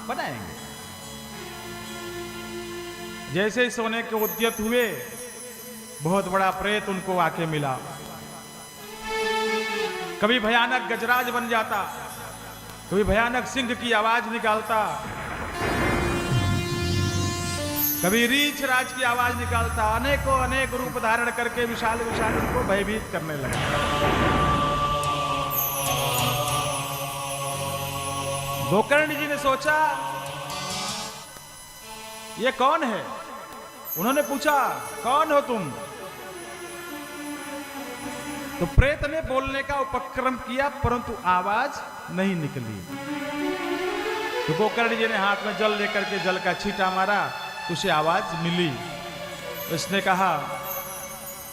बनाएंगे। जैसे ही सोने के उद्यत हुए, बहुत बड़ा प्रेत उनको आके मिला। कभी भयानक गजराज बन जाता, कभी भयानक सिंह की आवाज निकालता, कभी रीछ राज की आवाज निकालता, अनेकों अनेक रूप धारण करके विशाल विशाल उनको भयभीत करने लगा। गोकर्ण जी ने सोचा ये कौन है? उन्होंने पूछा कौन हो तुम? तो प्रेत ने बोलने का उपक्रम किया, परंतु आवाज नहीं निकली। तो गोकर्ण जी ने हाथ में जल लेकर के जल का छींटा मारा, तो उसे आवाज मिली। उसने कहा,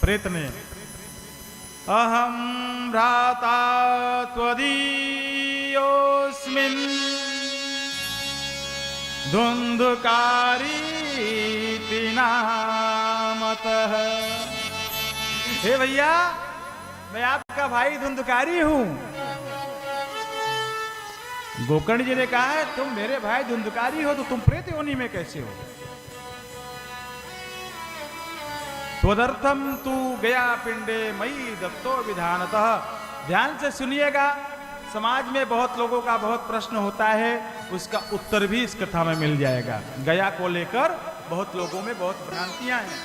प्रेत ने, अहम भ्राता त्वदीयोऽस्मिन् धुंधुकारी नामतः। हे भैया, मैं आपका भाई धुंधुकारी हूं। गोकर्ण जी ने कहा है तुम मेरे भाई धुंधुकारी हो, तो तुम प्रेत योनि में कैसे हो? त्वदर्थम तू गया पिंडे मयि दत्तो विधानतः। ध्यान से सुनिएगा, समाज में बहुत लोगों का बहुत प्रश्न होता है, उसका उत्तर भी इस कथा में मिल जाएगा। गया को लेकर बहुत लोगों में बहुत भ्रांतियां हैं,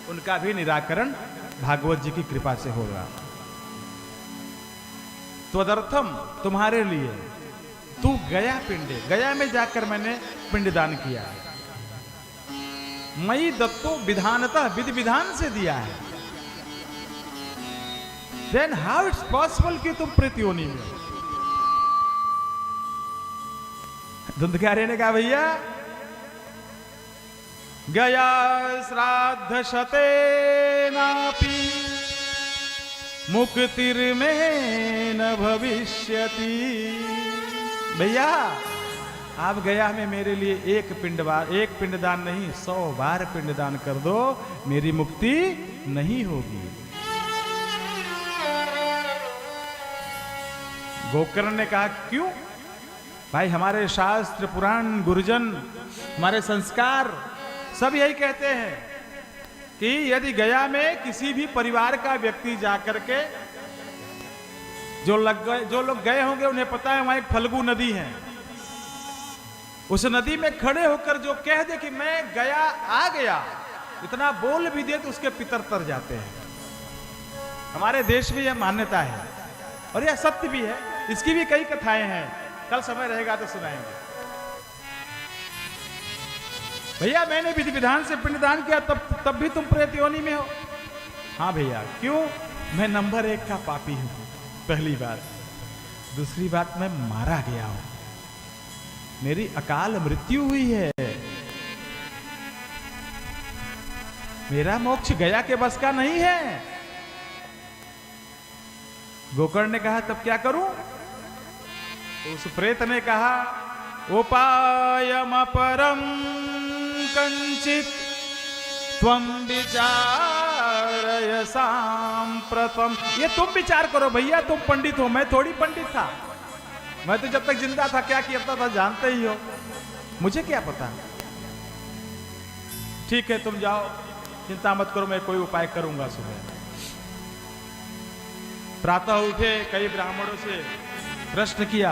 उनका भी निराकरण भागवत जी की कृपा से होगा। त्वदर्थम, तुम्हारे लिए, तू गया पिंडे, गया में जाकर मैंने पिंडदान किया। मयि दत्तो विधानतः, विधि विधान से दिया है। देन हाउ इट्स पॉसिबल कि तुम प्रेत योनि में? धुंधुकारी ने कहा, भैया गया श्राद्ध शतेनापि मुक्तिर्मे न भविष्यति। भैया आप गया में मेरे लिए एक पिंडदान नहीं 100 बार पिंडदान कर दो, मेरी मुक्ति नहीं होगी। गोकर्ण ने कहा, क्यों? भाई हमारे शास्त्र पुराण गुरुजन, हमारे संस्कार सब यही कहते हैं कि यदि गया में किसी भी परिवार का व्यक्ति जाकर के, जो लोग गए होंगे उन्हें पता है वहां एक फल्गु नदी है, उस नदी में खड़े होकर जो कह दे कि मैं गया आ गया, इतना बोल भी दे तो उसके पितर तर जाते हैं। हमारे देश में यह मान्यता है और यह सत्य भी है। इसकी भी कई कथाएं हैं, कल समय रहेगा तो सुनाएंगे। भैया मैंने विधि विधान से पिंडदान किया, तब भी तुम प्रेत योनि में हो? हाँ भैया, क्यों? मैं नंबर 1 का पापी हूं, पहली बात। दूसरी बात, मैं मारा गया हूं, मेरी अकाल मृत्यु हुई है, मेरा मोक्ष गया के बस का नहीं है। गोकर्ण ने कहा, तब क्या करूं? तो उस प्रेत ने कहा, उपायमपरम कंचित त्वं विचारय सांप्रतम। ये तुम विचार करो भैया, तुम पंडित हो, मैं थोड़ी पंडित था। मैं तो जब तक जिंदा था क्या करता था जानते ही हो, मुझे क्या पता। ठीक है तुम जाओ, चिंता मत करो, मैं कोई उपाय करूंगा। सुबह प्रातः उठे, कई ब्राह्मणों से प्रश्न किया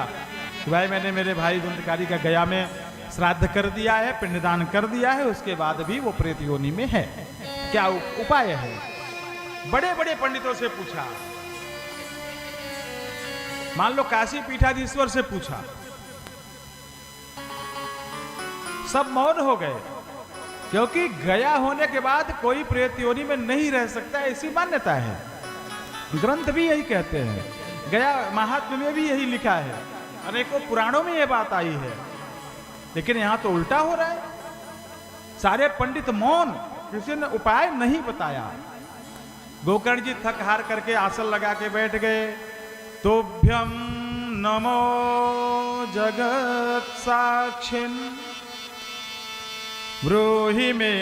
कि भाई मैंने मेरे भाई धुंधुकारी का गया में श्राद्ध कर दिया है, पिंडदान कर दिया है, उसके बाद भी वो प्रेत योनि में है, क्या उपाय है? बड़े बड़े पंडितों से पूछा, मान लो काशी पीठाधीश्वर से पूछा, सब मौन हो गए, क्योंकि गया होने के बाद कोई प्रेत योनि में नहीं रह सकता, ऐसी मान्यता है। ग्रंथ भी यही कहते हैं, गया महात्म्य में भी यही लिखा है, अनेकों पुराणों में यह बात आई है। लेकिन यहां तो उल्टा हो रहा है, सारे पंडित मौन, किसी ने उपाय नहीं बताया। गोकर्ण जी थक हार करके आसन लगा के बैठ गए। तोभ्यम नमो जगत साक्षिन् ब्रूहि मे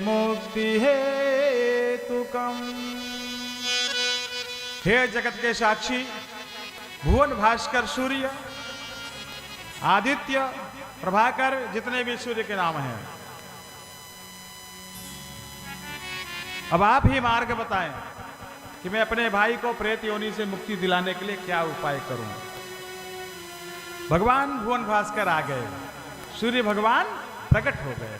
मुक्ति हेतुकम्। हे जगत के साक्षी, भुवन भास्कर सूर्य, आदित्य, प्रभाकर, जितने भी सूर्य के नाम हैं। अब आप ही मार्ग बताएं कि मैं अपने भाई को प्रेत योनि से मुक्ति दिलाने के लिए क्या उपाय करूं। भगवान भुवन भास्कर आ गए, सूर्य भगवान प्रकट हो गए।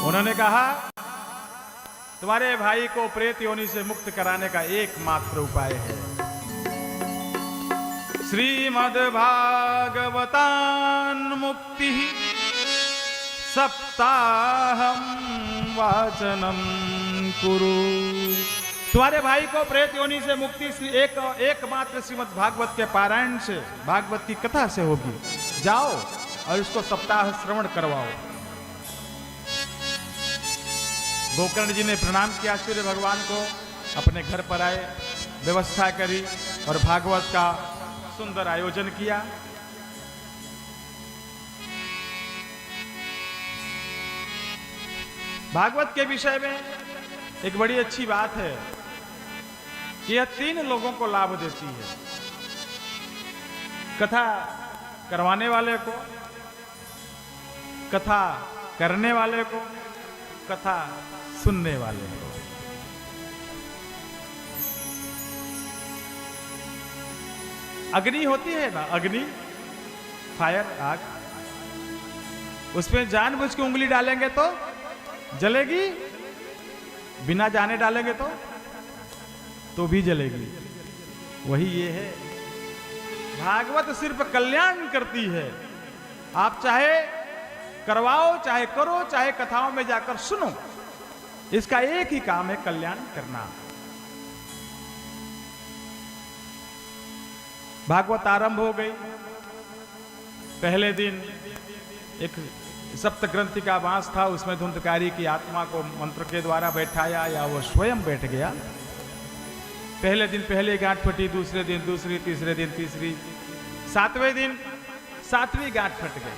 उन्होंने कहा, तुम्हारे भाई को प्रेत योनि से मुक्त कराने का एकमात्र उपाय है श्रीमद्भागवतान मुक्ति सप्ताहम वाचनम कुरु। तुम्हारे भाई को प्रेत योनि से मुक्ति एकमात्र श्रीमद् भागवत के पारायण से, भागवत की कथा से होगी। जाओ और इसको सप्ताह श्रवण करवाओ। गोकर्ण जी ने प्रणाम किया सूर्य भगवान को, अपने घर पर आए, व्यवस्था करी और भागवत का सुंदर आयोजन किया। भागवत के विषय में एक बड़ी अच्छी बात है कि यह 3 लोगों को लाभ देती है। कथा करवाने वाले को, कथा करने वाले को, कथा सुनने वाले को। अग्नि होती है ना, अग्नि, फायर, आग, उसमें जानबूझ के उंगली डालेंगे तो जलेगी, बिना जाने डालेंगे तो भी जलेगी। वही ये है, भागवत सिर्फ कल्याण करती है। आप चाहे करवाओ, चाहे करो, चाहे कथाओं में जाकर सुनो, इसका एक ही काम है, कल्याण करना। भागवत आरंभ हो गई। पहले दिन एक सप्त ग्रंथि का बांस था, उसमें धुंधकारी की आत्मा को मंत्र के द्वारा बैठाया या वो स्वयं बैठ गया। पहले दिन पहले गांठ फटी, दूसरे दिन दूसरी, तीसरे दिन तीसरी, 7वें दिन 7वीं गांठ फट गई।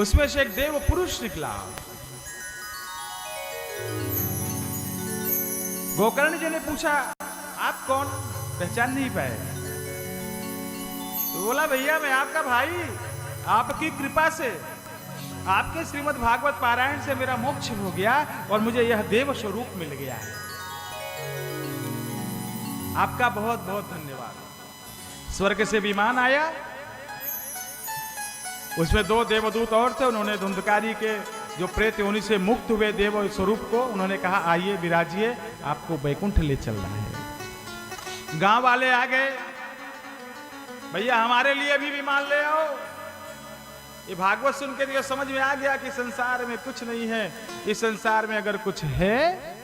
उसमें से एक देव पुरुष निकला। गोकर्ण जी ने पूछा, आप कौन? पहचान नहीं पाए। तो बोला, भैया मैं आपका भाई, आपकी कृपा से, आपके श्रीमद् भागवत पारायण से मेरा मोक्ष हो गया और मुझे यह देव स्वरूप मिल गया है। आपका बहुत बहुत धन्यवाद। स्वर्ग से विमान आया, उसमें 2 देवदूत और थे। उन्होंने धुंधकारी के जो प्रेत योनि से मुक्त हुए देव स्वरूप को उन्होंने कहा, आइए विराजिए, आपको वैकुंठ ले चलना है। गांव वाले आ गए, भैया हमारे लिए भी विमान ले आओ। ये भागवत सुन के तो समझ में आ गया कि संसार में कुछ नहीं है। इस संसार में अगर कुछ है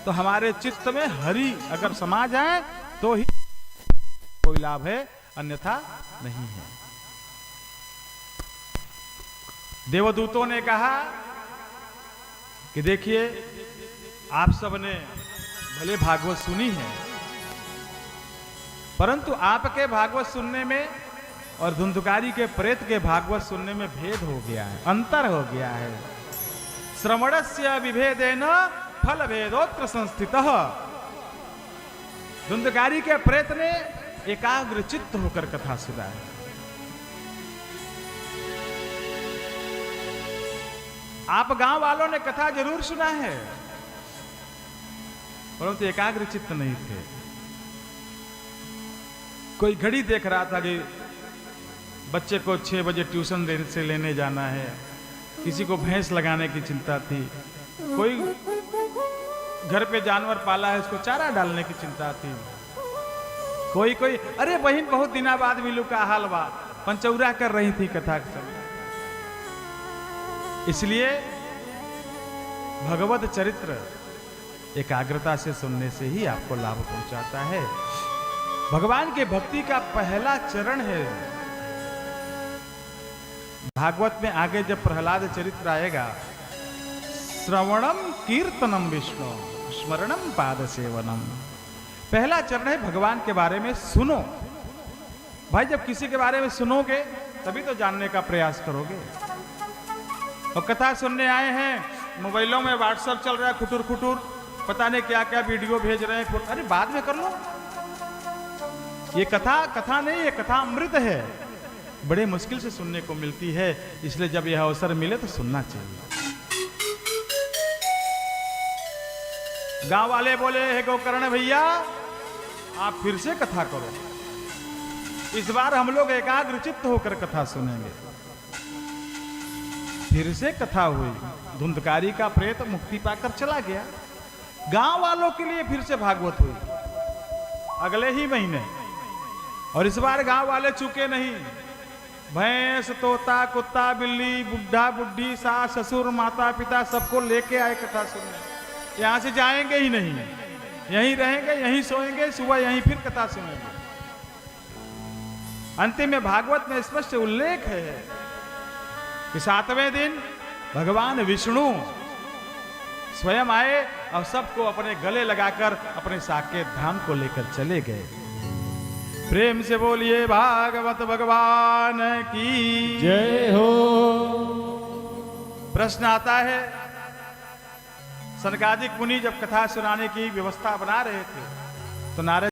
तो हमारे चित्त में हरि अगर समा जाए तो ही कोई लाभ है, अन्यथा नहीं है। देवदूतों ने कहा कि देखिए, आप सबने भले भागवत सुनी है, परंतु आपके भागवत सुनने में और धुंधकारी के प्रेत के भागवत सुनने में भेद हो गया है, अंतर हो गया है। श्रवणस्य विभेदेन फल भेदोत्र संस्थितः। धुंधकारी के प्रेत ने एकाग्र चित्त होकर कथा सुना है। आप गांव वालों ने कथा जरूर सुना है, परंतु एकाग्र चित्त नहीं थे। कोई घड़ी देख रहा था कि बच्चे को 6 बजे ट्यूशन से लेने जाना है, किसी को भैंस लगाने की चिंता थी, कोई घर पे जानवर पाला है उसको चारा डालने की चिंता थी, कोई अरे बहन बहुत दिना बाद मिलू का हाल बा, पंचौरा कर रही थी कथा के समय। इसलिए भगवत चरित्र एकाग्रता से सुनने से ही आपको लाभ पहुंचाता है। भगवान के भक्ति का पहला चरण है। भागवत में आगे जब प्रहलाद चरित्र आएगा, श्रवणम कीर्तनम विष्णु स्मरणम पाद सेवनम, पहला चरण है भगवान के बारे में सुनो। भाई जब किसी के बारे में सुनोगे तभी तो जानने का प्रयास करोगे। और कथा सुनने आए हैं, मोबाइलों में व्हाट्सएप चल रहा है खुटुर खुटुर, पता नहीं क्या क्या वीडियो भेज रहे हैं, अरे बाद में कर लो। ये कथा नहीं, ये कथा अमृत है, बड़े मुश्किल से सुनने को मिलती है, इसलिए जब यह अवसर मिले तो सुनना चाहिए। गांव वाले बोले, हे गोकर्ण भैया आप फिर से कथा करो, इस बार हम लोग एकाग्रचित्त होकर कथा सुनेंगे। फिर से कथा हुई, धुंधकारी का प्रेत मुक्ति पाकर चला गया। गांव वालों के लिए फिर से भागवत हुई अगले ही महीने, और इस बार गांव वाले चूके नहीं। भैंस, तोता, कुत्ता, बिल्ली, बुढ़ा बुढ़ी, सास ससुर, माता पिता सबको लेके आए कथा सुनने। यहां से जाएंगे ही नहीं, यहीं रहेंगे, यहीं सोएंगे, सुबह यहीं फिर कथा सुनेंगे। अंतिम में भागवत में स्पष्ट उल्लेख है कि 7वें दिन भगवान विष्णु स्वयं आए और सबको अपने गले लगाकर अपने साकेत धाम को लेकर चले गए। प्रेम से बोलिए भागवत भगवान की जय हो। प्रश्न आता है, सनकादिक मुनि जब कथा सुनाने की व्यवस्था बना रहे थे तो नारद